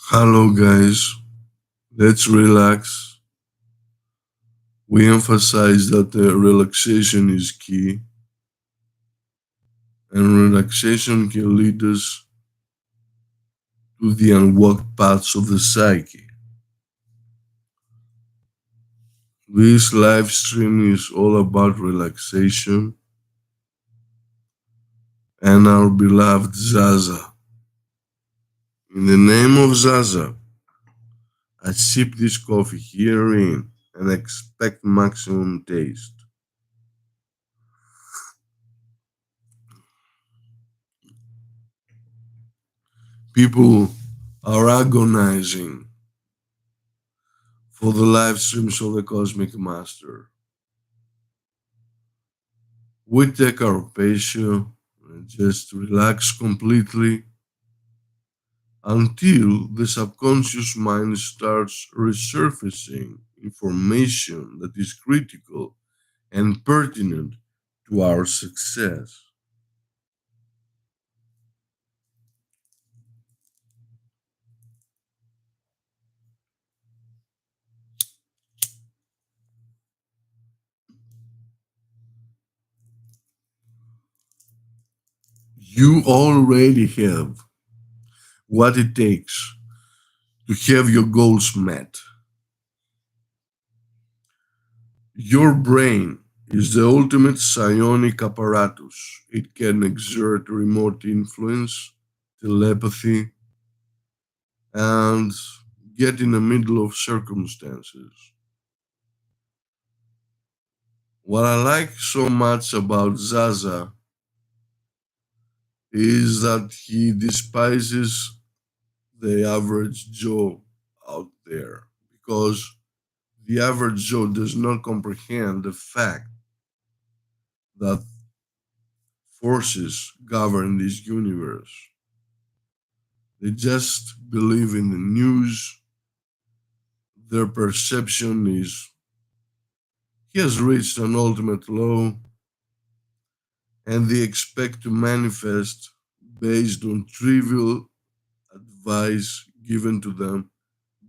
Hello, guys. Let's relax. We emphasize that relaxation is key, and relaxation can lead us to the unwalked paths of the psyche. This live stream is all about relaxation and our beloved Zaza. In the name of Zaza, I sip this coffee herein and expect maximum taste. People are agonizing for the live streams of the Cosmic Master. We take our patient and just relax completely until the subconscious mind starts resurfacing information that is critical and pertinent to our success. You already have what it takes to have your goals met. Your brain is the ultimate psionic apparatus. It can exert remote influence, telepathy, and get in the middle of circumstances. What I like so much about Zaza is that he despises the average Joe out there because the average Joe does not comprehend the fact that forces govern this universe. They just believe in the news. Their perception is he has reached an ultimate low, and they expect to manifest based on trivial advice given to them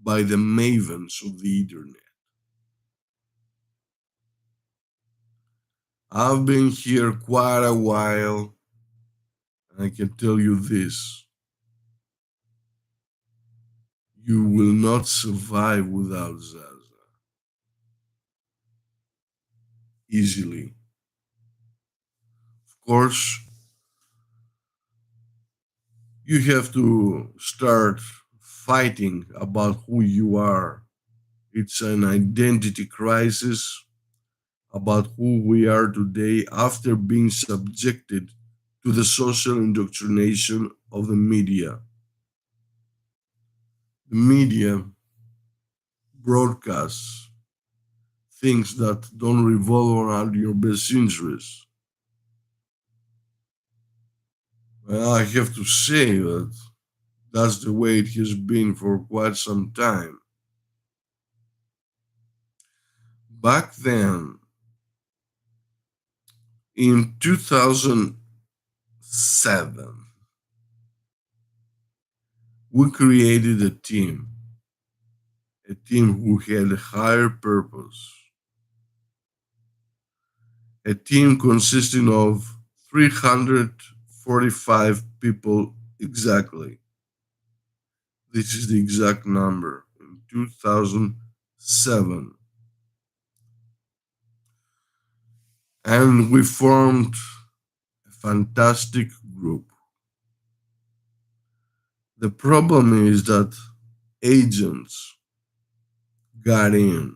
by the mavens of the internet. I've been here quite a while, and I can tell you this: you will not survive without Zaza easily. Of course, you have to start fighting about who you are. It's an identity crisis about who we are today after being subjected to the social indoctrination of the media. The media broadcasts things that don't revolve around your best interests. Well, I have to say that that's the way it has been for quite some time. Back then, in 2007, we created a team who had a higher purpose, a team consisting of 345 people exactly. This is the exact number in 2007. And we formed a fantastic group. The problem is that agents got in,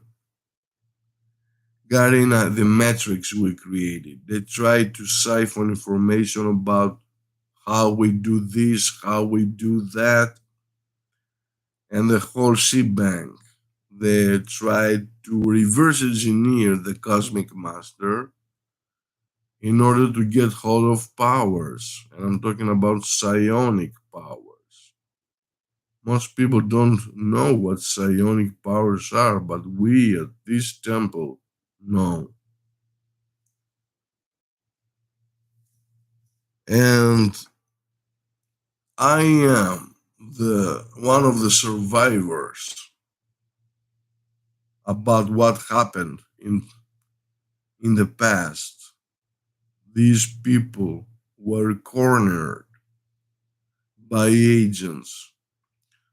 got in at the metrics we created. They tried to siphon information about how we do this, how we do that, and the whole shebang. They tried to reverse engineer the Cosmic Master in order to get hold of powers. And I'm talking about psionic powers. Most people don't know what psionic powers are, but we at this temple know. And I am the one of the survivors about what happened in the past. These people were cornered by agents,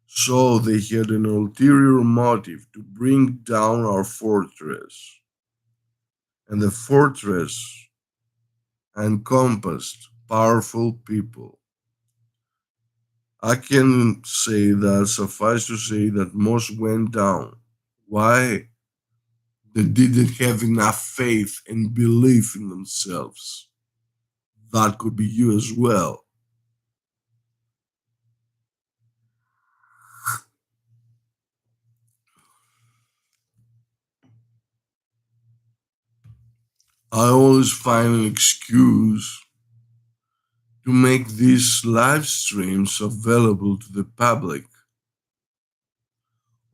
so they had an ulterior motive to bring down our fortress. And the fortress encompassed powerful people. I can say that, suffice to say, that most went down. Why? They didn't have enough faith and belief in themselves. That could be you as well. I always find an excuse to make these live streams available to the public.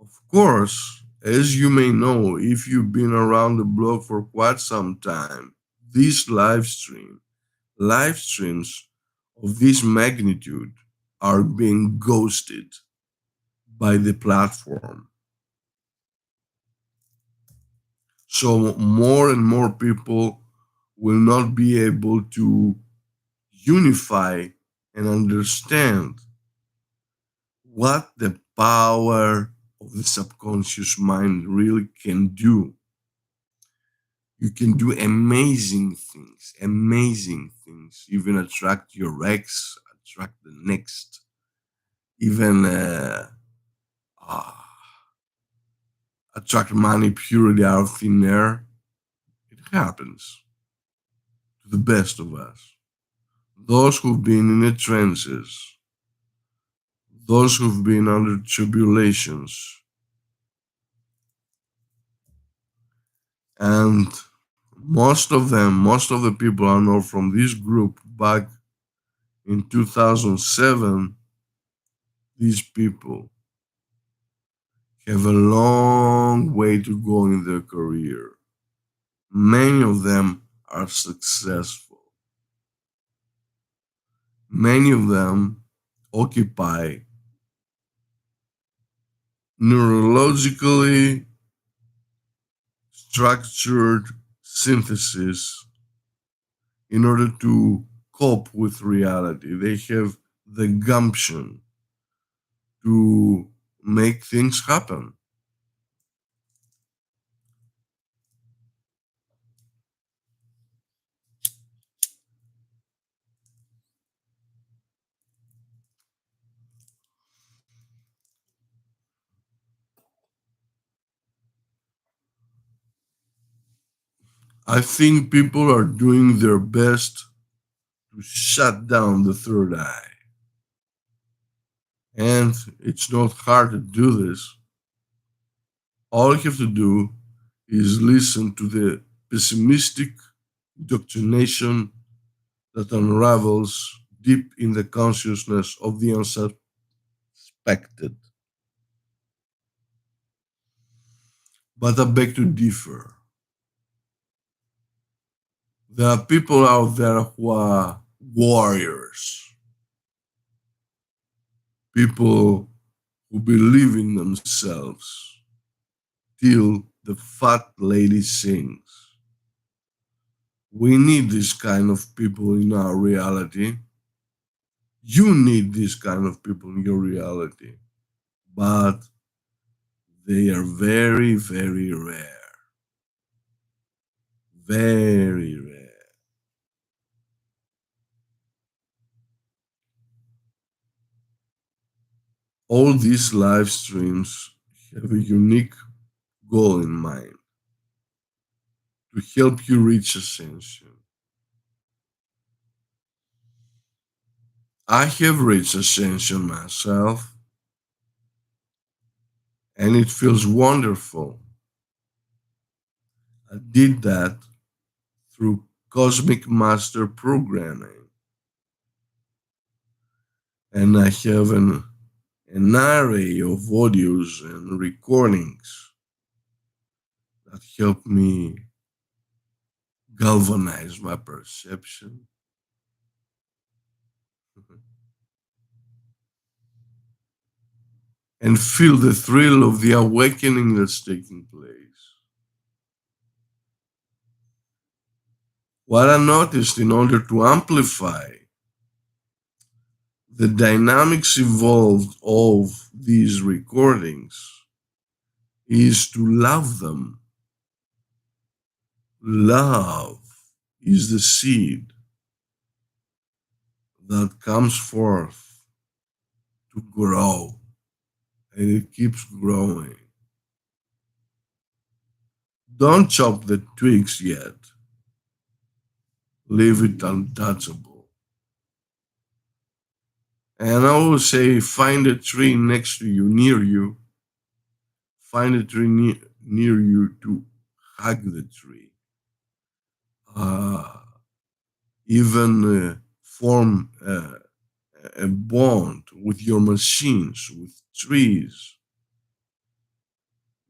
Of course, as you may know, if you've been around the block for quite some time, these live streams of this magnitude are being ghosted by the platform. So more and more people will not be able to unify and understand what the power of the subconscious mind really can do. You can do amazing things, even attract your ex, attract the next, even uh, attract money purely out of thin air. It happens to the best of us. Those who've been in the trenches, those who've been under tribulations, and most of the people I know from this group back in 2007, these people have a long way to go in their career. Many of them are successful. Many of them occupy neurologically structured synthesis in order to cope with reality. They have the gumption to make things happen. I think people are doing their best to shut down the third eye. And it's not hard to do this. All you have to do is listen to the pessimistic indoctrination that unravels deep in the consciousness of the unsuspected. But I beg to differ. There are people out there who are warriors, people who believe in themselves till the fat lady sings. We need this kind of people in our reality. You need this kind of people in your reality. But they are very, very rare. Very rare. All these live streams have a unique goal in mind to help you reach ascension. I have reached ascension myself, and it feels wonderful. I did that through Cosmic Master programming, and I have an array of audios and recordings that help me galvanize my perception, and feel the thrill of the awakening that's taking place. What I noticed in order to amplify the dynamics involved of these recordings is to love them. Love is the seed that comes forth to grow, and it keeps growing. Don't chop the twigs yet, leave it untouchable. And I will say, find a tree next to you, near you, find a tree near you to hug the tree. Uh, even form a bond with your machines, with trees,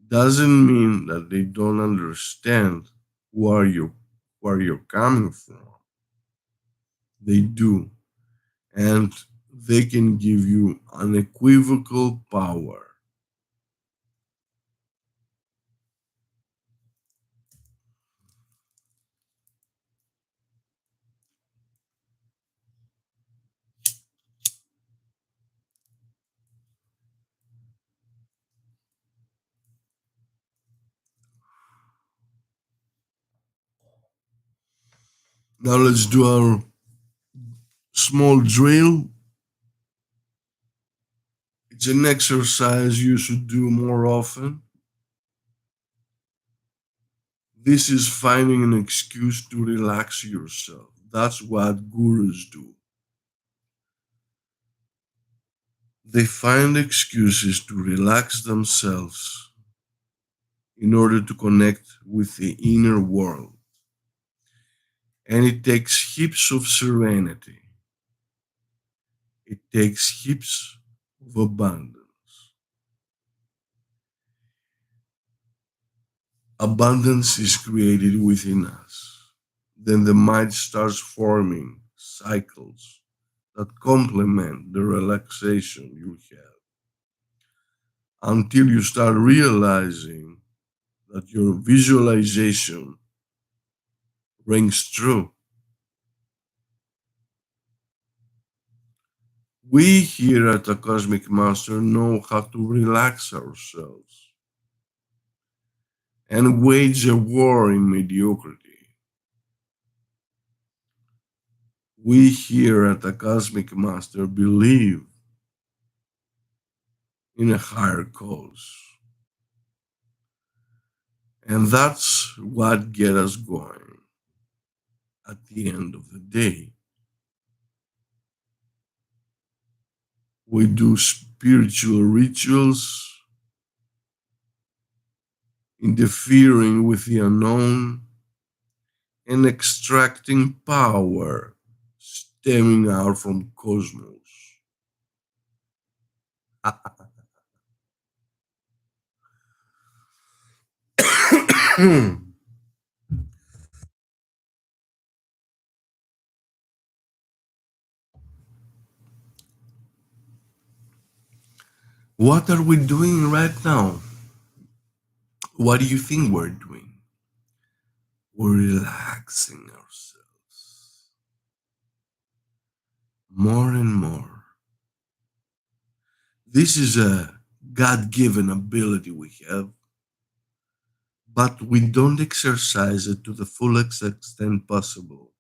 doesn't mean that they don't understand where you where you're coming from. They do, and they can give you unequivocal power. Now let's do our small drill. It's an exercise you should do more often. This is finding an excuse to relax yourself. That's what gurus do. They find excuses to relax themselves in order to connect with the inner world. And it takes heaps of serenity, it takes heaps of abundance. Abundance is created within us. Then the mind starts forming cycles that complement the relaxation you have until you start realizing that your visualization rings true. We here at the Cosmic Master know how to relax ourselves and wage a war in mediocrity. We here at the Cosmic Master believe in a higher cause. And that's what gets us going at the end of the day. We do spiritual rituals, interfering with the unknown, and extracting power stemming out from cosmos. What are we doing right now? What do you think we're doing? We're relaxing ourselves more and more. This is a God given ability we have, but we don't exercise it to the fullest extent possible.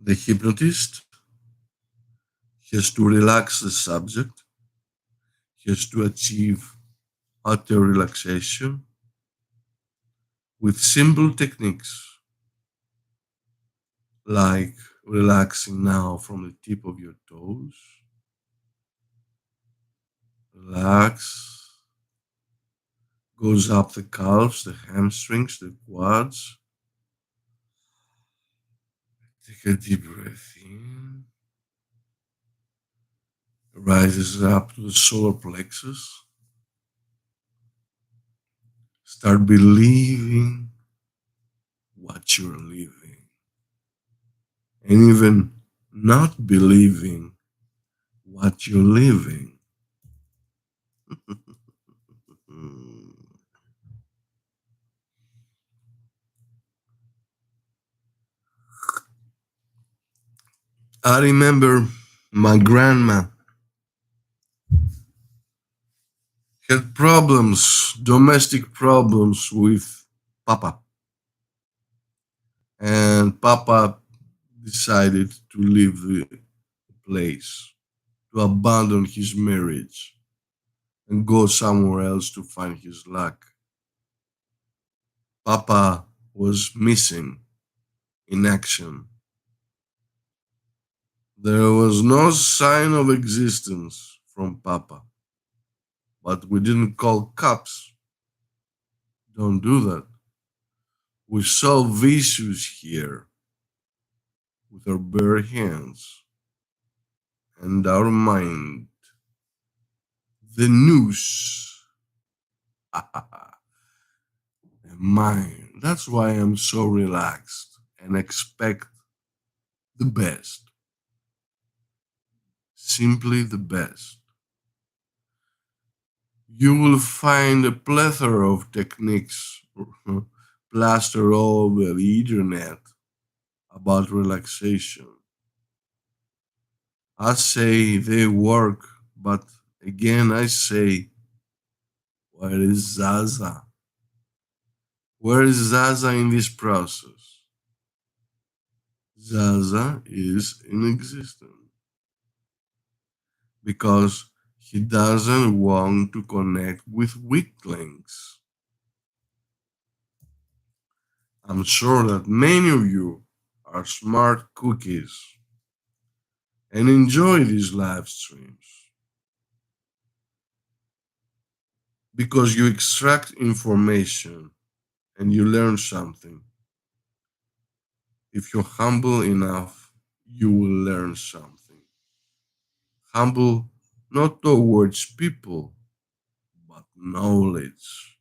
The hypnotist has to relax the subject, he has to achieve utter relaxation with simple techniques like relaxing now from the tip of your toes. Relax, goes up the calves, the hamstrings, the quads. Take a deep breath in, rises up to the solar plexus. Start believing what you're living. And even not believing what you're living. Hmm. I remember my grandma had problems, domestic problems with Papa. And Papa decided to leave the place, to abandon his marriage, and go somewhere else to find his luck. Papa was missing in action. There was no sign of existence from Papa, but we didn't call cops. Don't do that. We solve issues here with our bare hands and our mind. The noose. Mine. That's why I'm so relaxed and expect the best. Simply the best. You will find a plethora of techniques plastered all over the internet about relaxation. I say they work, but again I say, where is Zaza? Where is Zaza in this process? Zaza is inexistent because he doesn't want to connect with weaklings. I'm sure that many of you are smart cookies and enjoy these live streams because you extract information and you learn something. If you're humble enough, you will learn something. Humble not towards people, but knowledge.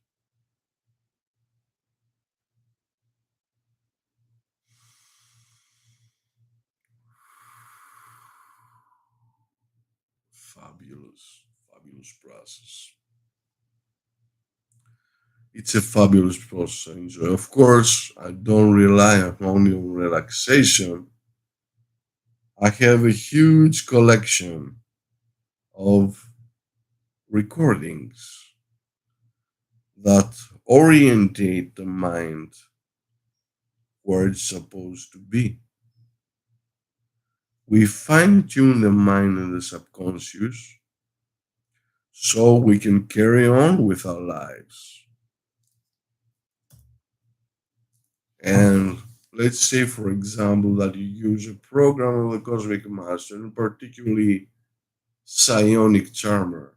Fabulous, fabulous process. It's a fabulous process I enjoy. Of course, I don't rely only on relaxation. I have a huge collection of recordings that orientate the mind where it's supposed to be. We fine tune the mind and the subconscious so we can carry on with our lives. And let's say, for example, that you use a program of the Cosmic Master, and particularly Psionic Charmer.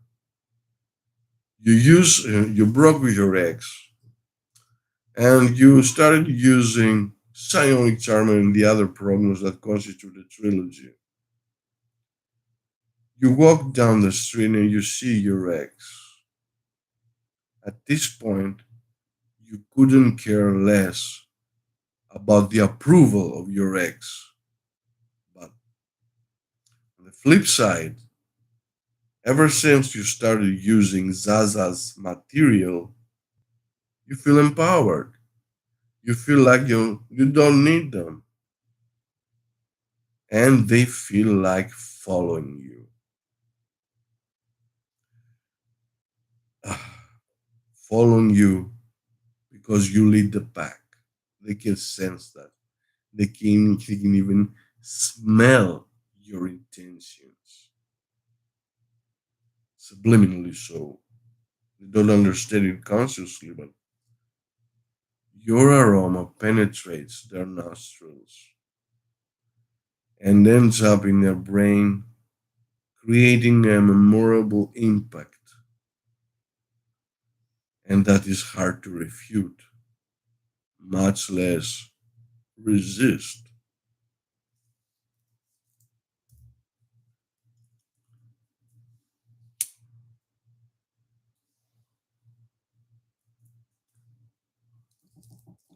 You broke with your ex, and you started using Psionic Charmer and the other programs that constitute the trilogy. You walk down the street and you see your ex. At this point, you couldn't care less about the approval of your ex. But on the flip side, ever since you started using Zaza's material, you feel empowered. You feel like you don't need them. And they feel like following you. Following you because you lead the pack. They can sense that. They can even smell your intentions. Subliminally so. They don't understand it consciously, but your aroma penetrates their nostrils and ends up in their brain, creating a memorable impact. And that is hard to refute, much less resist.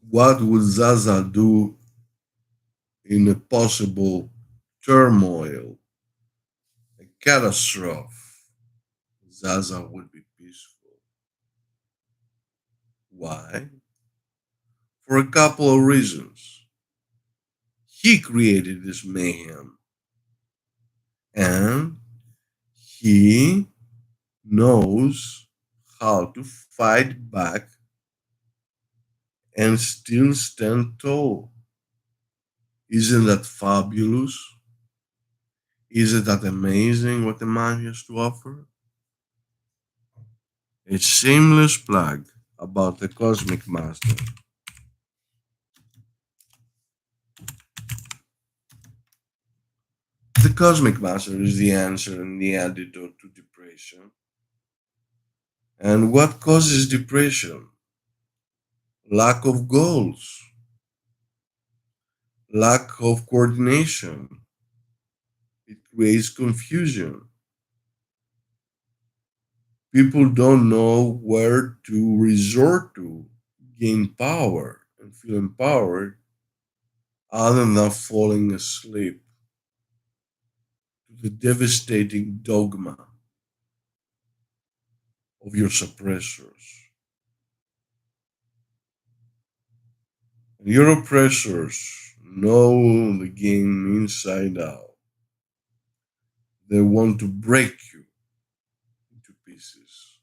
What would Zaza do in a possible turmoil, a catastrophe, Zaza would be peaceful. Why? For a couple of reasons. He created this mayhem, and he knows how to fight back and still stand tall. Isn't that fabulous? Isn't that amazing what the man has to offer? A shameless plug about the Cosmic Master. The Cosmic Master is the answer and the antidote to depression. And what causes depression? Lack of goals, lack of coordination. It creates confusion. People don't know where to resort to gain power and feel empowered other than falling asleep to the devastating dogma of your suppressors. Your oppressors know the game inside out. They want to break you into pieces.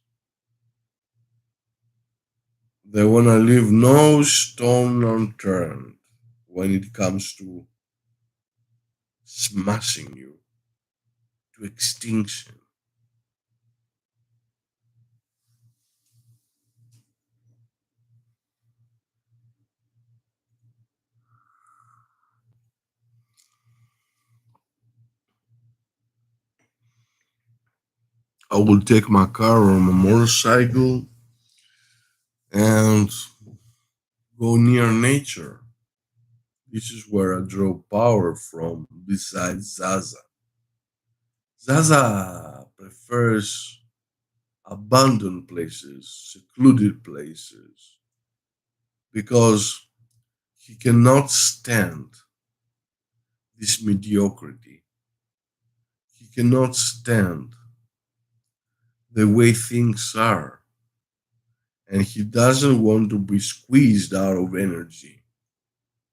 They want to leave no stone unturned when it comes to smashing you to extinction. I will take my car or my motorcycle and go near nature. This is where I draw power from besides Zaza. Zaza prefers abandoned places, secluded places, because he cannot stand this mediocrity. He cannot stand the way things are, and he doesn't want to be squeezed out of energy.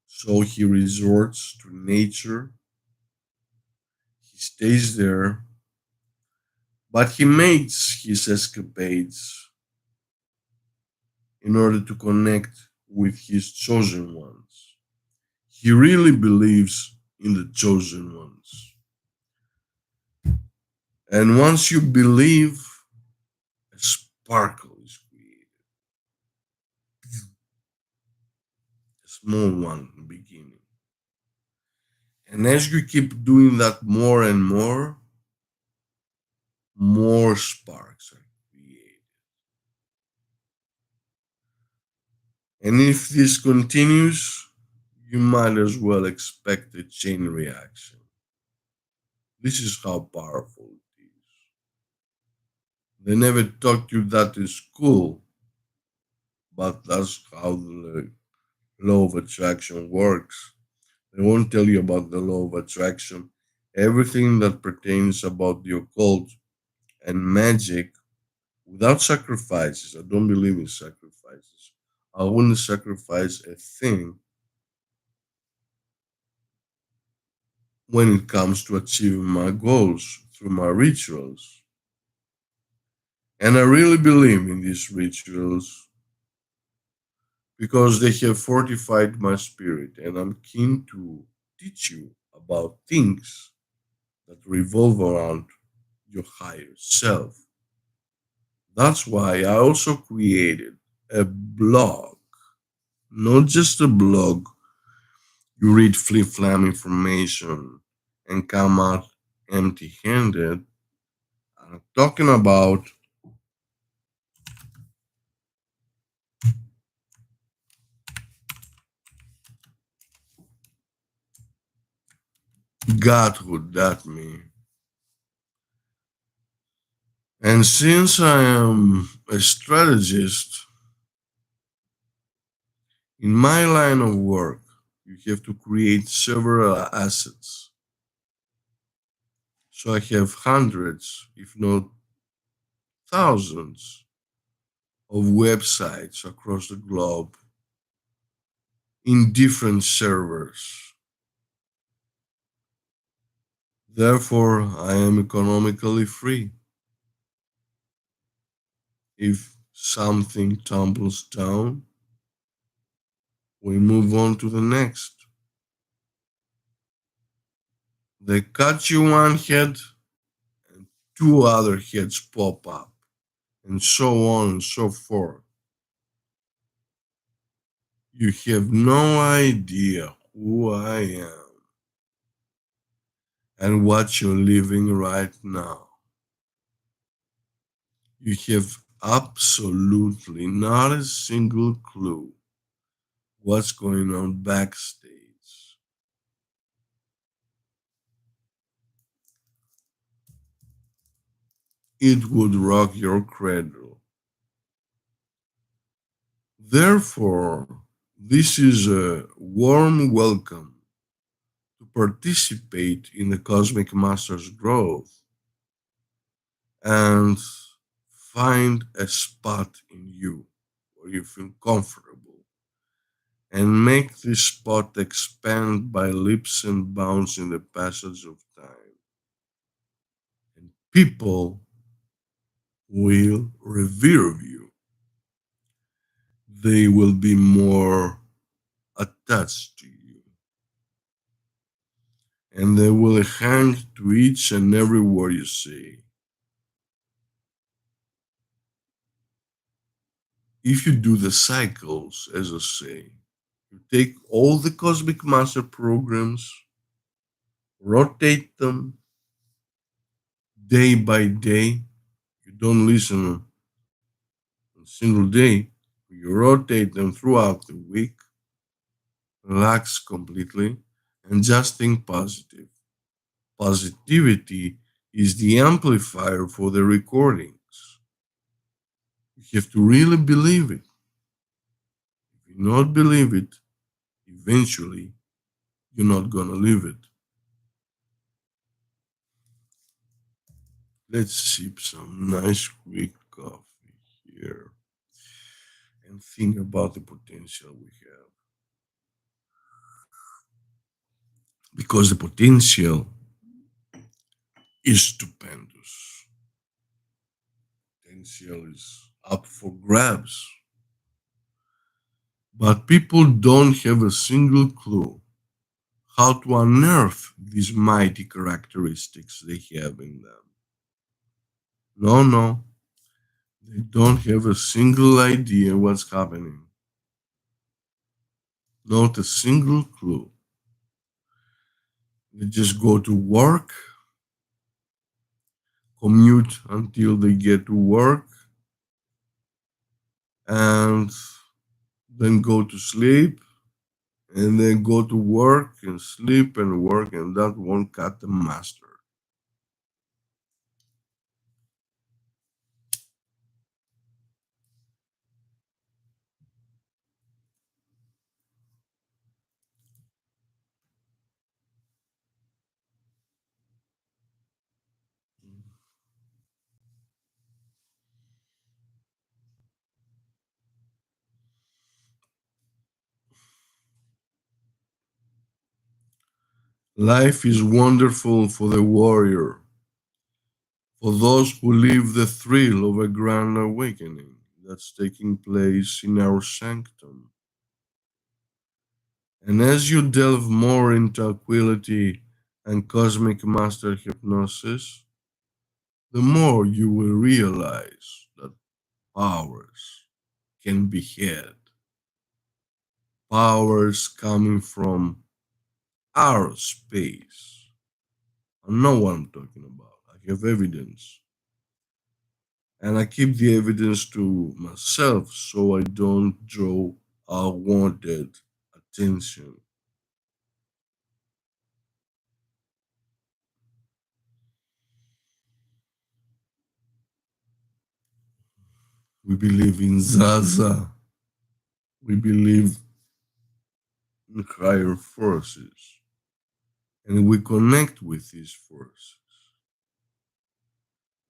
So he resorts to nature, he stays there, but he makes his escapades in order to connect with his chosen ones. He really believes in the chosen ones. And once you believe, a sparkle is created, a small one in the beginning. And as you keep doing that more sparks are created. And if this continues, you might as well expect a chain reaction. This is how powerful it is. They never taught you that in school, but that's how the law of attraction works. They won't tell you about the law of attraction. Everything that pertains about the occult and magic without sacrifices. I don't believe in sacrifices. I wouldn't sacrifice a thing when it comes to achieving my goals through my rituals. And I really believe in these rituals because they have fortified my spirit, and I'm keen to teach you about things that revolve around your higher self. That's why I also created a blog, not just a blog. You read flip flam information and come out empty handed. I'm talking about Godhood, that me. And since I am a strategist, in my line of work, you have to create several assets. So I have hundreds, if not thousands, of websites across the globe in different servers. Therefore, I am economically free. If something tumbles down, we move on to the next. They cut you one head and two other heads pop up, and so on and so forth. You have no idea who I am and what you're living right now. You have absolutely not a single clue what's going on backstage. It would rock your cradle. Therefore, this is a warm welcome to participate in the Cosmic Masters growth and find a spot in you where you feel comfortable and make this spot expand by leaps and bounds in the passage of time. And people will revere you. They will be more attached to you. And they will hang to each and every word you say. If you do the cycles, as I say, you take all the Cosmic Master programs, rotate them day by day. You don't listen on a single day. You rotate them throughout the week, relax completely, and just think positive. Positivity is the amplifier for the recordings. You have to really believe it. If you not believe it, eventually you're not gonna live it. Let's sip some nice quick coffee here and think about the potential we have. Because the potential is stupendous. Potential is up for grabs. But people don't have a single clue how to unearth these mighty characteristics they have in them. No, no, they don't have a single idea what's happening. Not a single clue. They just go to work, commute until they get to work, and then go to sleep, and then go to work and sleep and work, and that won't cut the master. Life is wonderful for the warrior, for those who live the thrill of a grand awakening that's taking place in our sanctum. And as you delve more into tranquility and cosmic master hypnosis, the more you will realize that powers can be had. Powers coming from our space. I know what I'm talking about. I have evidence. And I keep the evidence to myself so I don't draw unwanted attention. We believe in Zaza. We believe in higher forces. And we connect with these forces.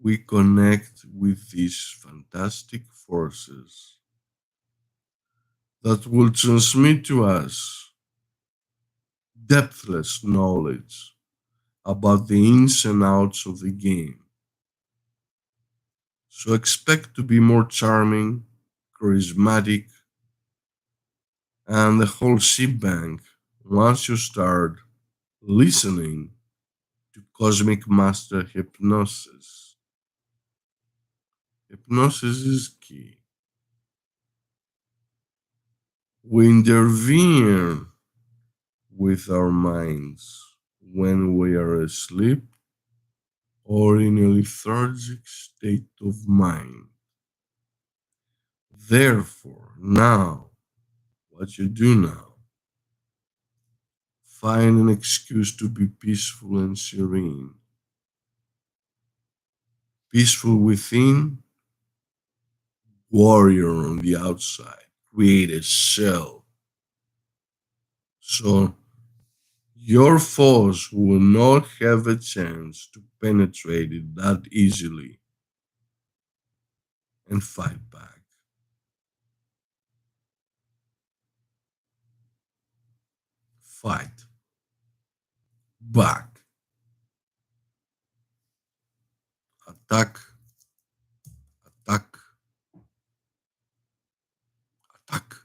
we connect with these fantastic forces that will transmit to us depthless knowledge about the ins and outs of the game. So expect to be more charming, charismatic, and the whole shebang once you start listening to Cosmic Master Hypnosis. Hypnosis is key. We intervene with our minds when we are asleep or in a lethargic state of mind. Therefore, now, what you do now, find an excuse to be peaceful and serene. Peaceful within, warrior on the outside. Create a shell. So your foes will not have a chance to penetrate it that easily and fight back. Fight back. Attack, attack, attack.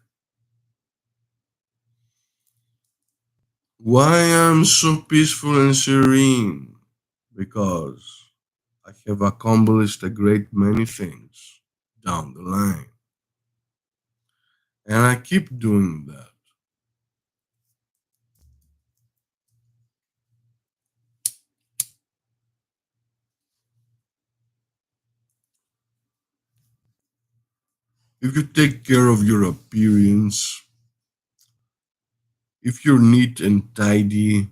Why I'm so peaceful and serene? Because I have accomplished a great many things down the line. And I keep doing that. If you take care of your appearance, if you're neat and tidy,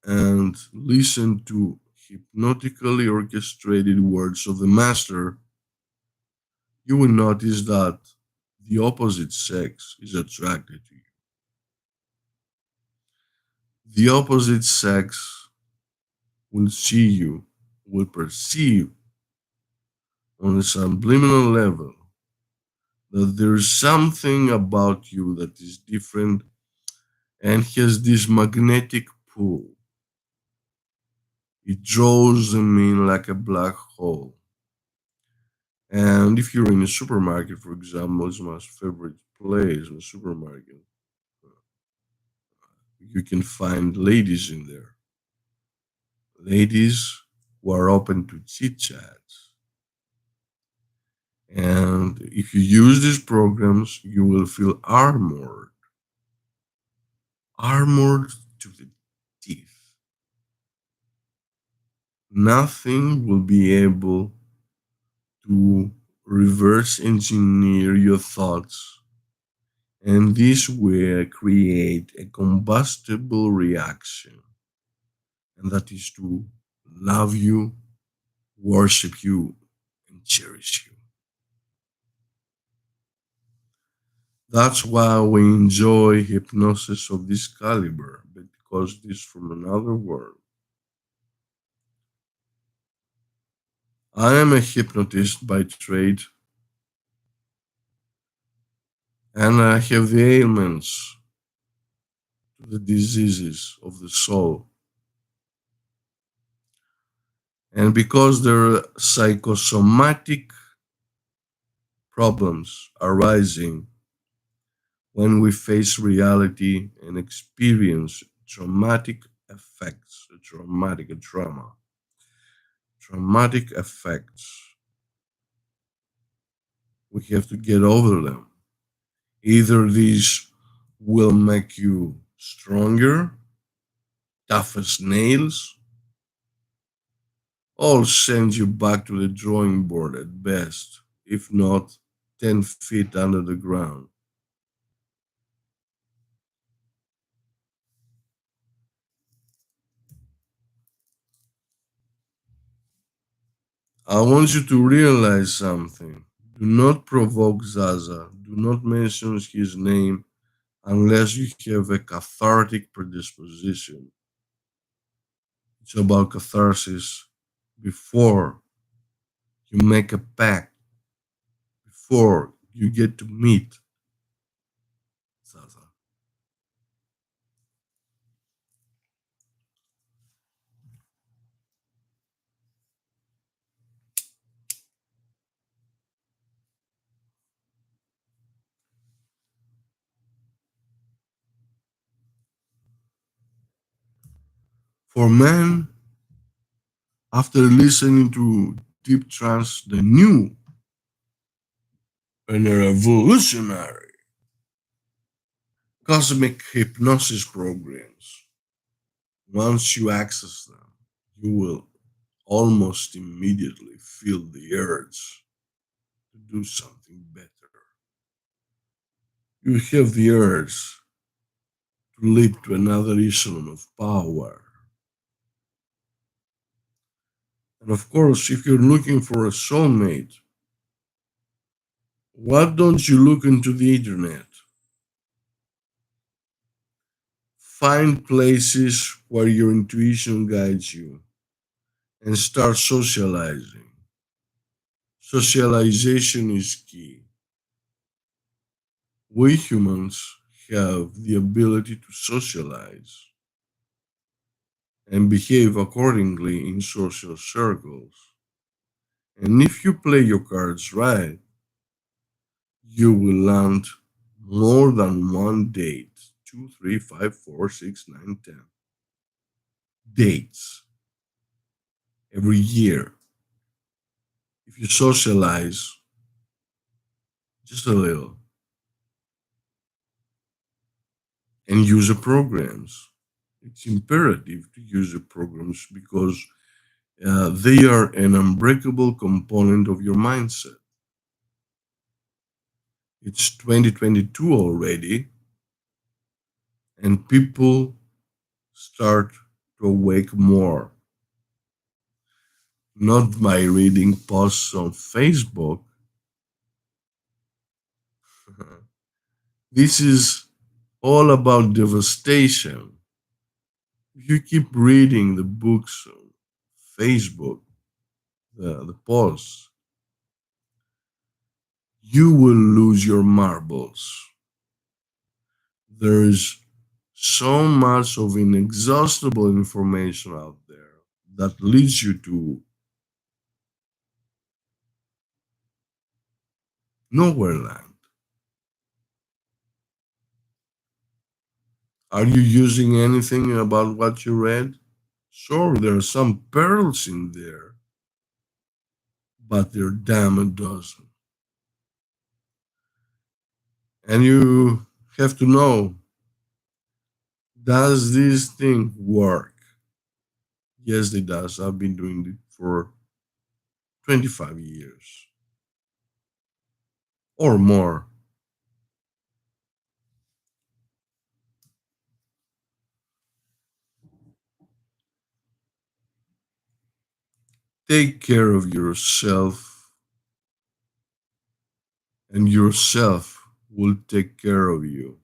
and listen to hypnotically orchestrated words of the master, you will notice that the opposite sex is attracted to you. The opposite sex will see you, will perceive on a subliminal level that there is something about you that is different and has this magnetic pull. It draws them in like a black hole. And if you're in a supermarket, for example, it's my favorite place in a supermarket, you can find ladies in there. Ladies who are open to chit chats. And if you use these programs, you will feel armored to the teeth. Nothing will be able to reverse engineer your thoughts, and this will create a combustible reaction, and that is to love you, worship you, and cherish you. That's why we enjoy hypnosis of this caliber, because it is from another world. I am a hypnotist by trade, and I have the ailments, the diseases of the soul. And because there are psychosomatic problems arising when we face reality and experience traumatic effects, a traumatic effects, we have to get over them. Either these will make you stronger, tough as nails, or send you back to the drawing board at best, if not 10 feet under the ground. I want you to realize something. Do not provoke Zaza. Do not mention his name unless you have a cathartic predisposition. It's about catharsis before You make a pact before you get to meet Zaza. For men, after listening to Deep Trance, the new and revolutionary cosmic hypnosis programs, once you access them, you will almost immediately feel the urge to do something better. You have the urge to leap to another echelon of power. And of course, if you're looking for a soulmate, why don't you look into the internet? Find places where your intuition guides you and start socializing. Socialization is key. We humans have the ability to socialize and behave accordingly in social circles. And if you play your cards right, you will land more than one date. Two, three, five, four, six, nine, 10 dates every year. If you socialize just a little and use the programs, it's imperative to use the programs because they are an unbreakable component of your mindset. It's 2022 already, and people start to awake more, not by reading posts on Facebook. This is all about devastation. If you keep reading the books on Facebook, the posts, you will lose your marbles. There is so much of inexhaustible information out there that leads you to nowhere land. Are you using anything about what you read? Sure, there are some pearls in there, but they're damn a dozen. And you have to know, does this thing work? Yes, it does. I've been doing it for 25 years or more. Take care of yourself, and yourself will take care of you.